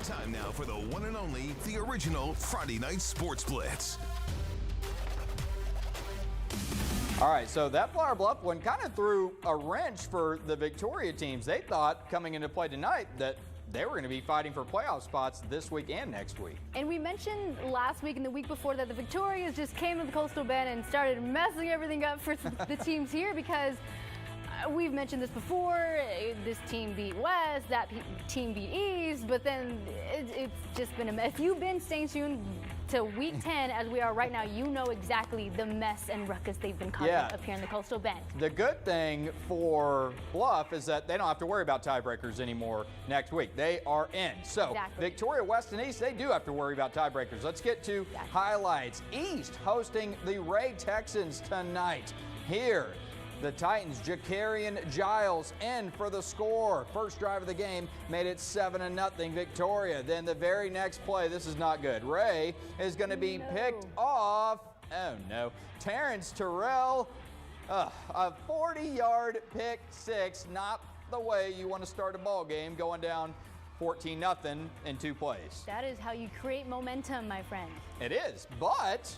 Time now for the one and only, the original Friday Night Sports Blitz. All right, so that Flower Bluff one kind of threw a wrench for the Victoria teams. They thought coming into play tonight that they were going to be fighting for playoff spots this week and next week. And we mentioned last week and the week before that the Victorias just came to the Coastal Bend and started messing everything up for the teams here because we've mentioned this before. This team beat West, that team beat East, but then it's just been a mess. If you've been staying tuned to week 10 as we are right now, you know exactly the mess and ruckus they've been causing up here in the Coastal Bend. The good thing for Bluff is that they don't have to worry about tiebreakers anymore next week. They are in. So Victoria, West, and East, they do have to worry about tiebreakers. Let's get to highlights. East hosting the Ray Texans tonight. Here, the Titans, Jakarian Giles in for the score. First drive of the game made it 7-0 Victoria. Then the very next play, this is not good. Ray is going to be picked off. Oh no. Terrence Terrell, a 40-yard pick six. Not the way you want to start a ball game, going down 14-0 in 2 plays. That is how you create momentum, my friend. It is, but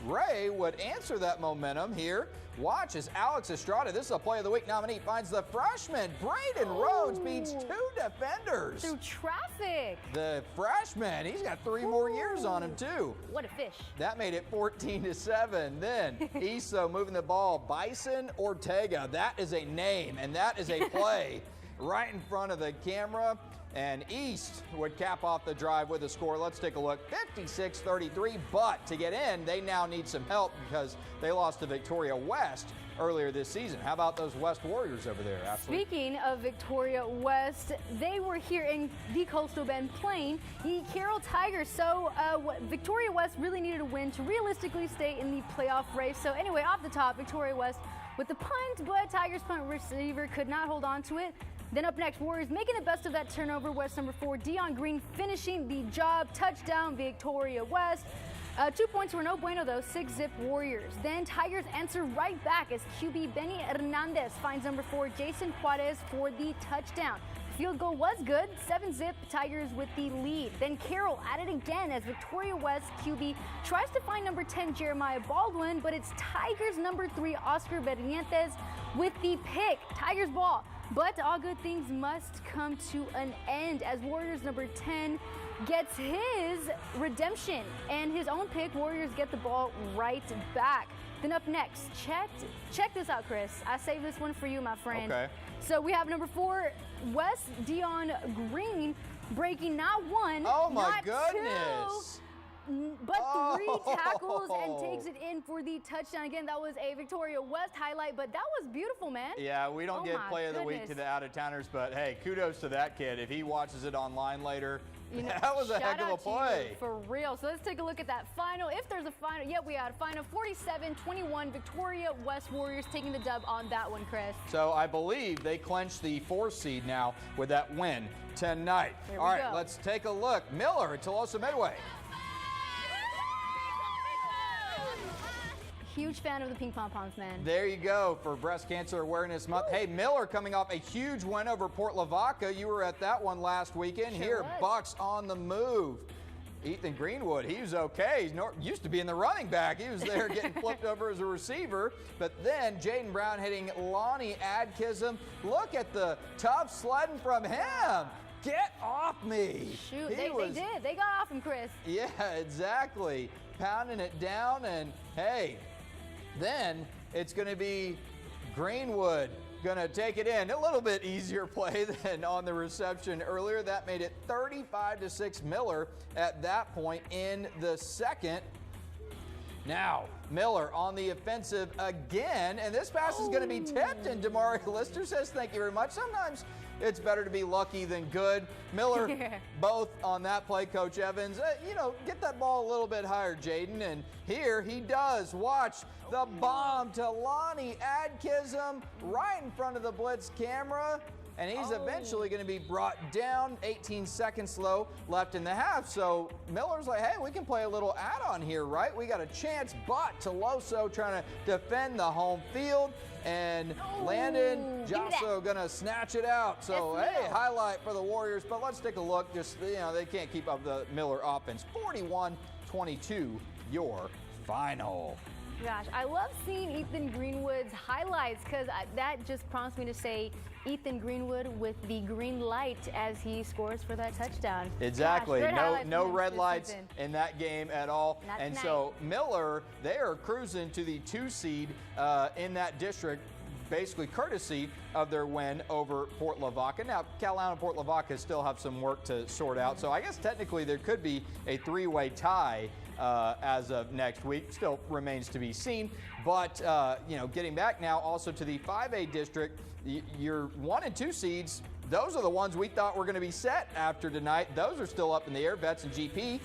Ray would answer that momentum here. Watch as Alex Estrada, this is a Play of the Week nominee, finds the freshman Braden Rhodes beats 2 defenders. Through traffic. The freshman, he's got 3 more years on him too. What a fish. That made it 14-7. Then Iso moving the ball. Bison Ortega, that is a name and that is a play right in front of the camera. And East would cap off the drive with a score. Let's take a look. 56-33, but to get in, they now need some help because they lost to Victoria West earlier this season. How about those West Warriors over there, Ashley? Speaking of Victoria West, they were here in the Coastal Bend playing the Carroll Tigers. So Victoria West really needed a win to realistically stay in the playoff race. So anyway, off the top, Victoria West with the punt, but Tigers punt receiver could not hold on to it. Then up next, Warriors making the best of that turnover. West number 4, Dion Green finishing the job. Touchdown, Victoria West. 2 points were no bueno, though. 6-zip Warriors. Then Tigers answer right back as QB Benny Hernandez finds number 4, Jason Juarez for the touchdown. Field goal was good. 7-zip Tigers with the lead. Then Carroll at it again as Victoria West QB tries to find number 10, Jeremiah Baldwin, but it's Tigers number 3, Oscar Bernientes with the pick. Tigers ball. But all good things must come to an end as Warriors number 10 gets his redemption and his own pick. Warriors get the ball right back. Then up next, check this out, Chris. I saved this one for you, my friend. Okay. So we have number 4, West Dion Green breaking not 1, not 2, but 3 tackles and takes it in for the touchdown. Again, that was a Victoria West highlight, but that was beautiful, man. Yeah, we don't get Play of the Week to the out-of-towners, but hey, kudos to that kid. If he watches it online later, that was a heck of a play. For real. So let's take a look at that final. If there's a final, we had a final 47-21. Victoria West Warriors taking the dub on that one, Chris. So I believe they clinched the 4th seed now with that win tonight. All right, let's take a look. Miller at Tolosa Midway. Huge fan of the pink pom-poms, man. There you go for Breast Cancer Awareness Month. Hey, Miller coming off a huge win over Port Lavaca. You were at that one last weekend. Here, Bucks on the move. Ethan Greenwood, he was okay. He used to be in the running back. He was there getting flipped over as a receiver. But then Jaden Brown hitting Lonnie Adkism. Look at the tough sledding from him. Get off me. Shoot, they did. They got off him, Chris. Yeah, exactly. Pounding it down, and hey, then it's going to be Greenwood going to take it in. A little bit easier play than on the reception earlier. That made it 35-6 Miller at that point in the second. Now, Miller on the offensive again, and this pass is going to be tipped, and Damari Lister says thank you very much. Sometimes it's better to be lucky than good. Miller, both on that play, Coach Evans. Get that ball a little bit higher, Jaden, and here he does. Watch the bomb to Lonnie Adkism right in front of the blitz camera. and he's eventually going to be brought down. 18 seconds left in the half. So Miller's like, hey, we can play a little add-on here, right? We got a chance, but Toloso trying to defend the home field. And Landon Josso going to snatch it out. So, hey, highlight for the Warriors. But let's take a look. Just, they can't keep up the Miller offense. 41-22, your final. Gosh, I love seeing Ethan Greenwood's highlights because that just prompts me to say Ethan Greenwood with the green light as he scores for that touchdown. Exactly. Gosh, no red lights in that game at all. And so Miller, they are cruising to the 2 seed in that district, basically courtesy of their win over Port Lavaca. Now, Carolina and Port Lavaca still have some work to sort out. So I guess technically there could be a 3-way tie as of next week. Still remains to be seen. But, getting back now also to the 5A district, your 1 and 2 seeds, those are the ones we thought were going to be set after tonight. Those are still up in the air. Vets and GP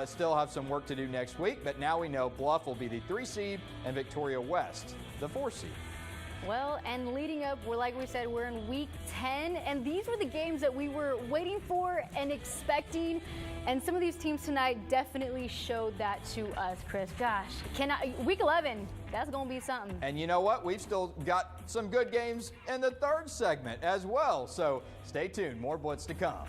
still have some work to do next week. But now we know Bluff will be the 3 seed and Victoria West the 4 seed. Well, and leading up, like we said, we're in week 10, and these were the games that we were waiting for and expecting, and some of these teams tonight definitely showed that to us, Chris. Gosh, week 11, that's going to be something. And you know what? We've still got some good games in the 3rd segment as well, so stay tuned. More Blitz to come.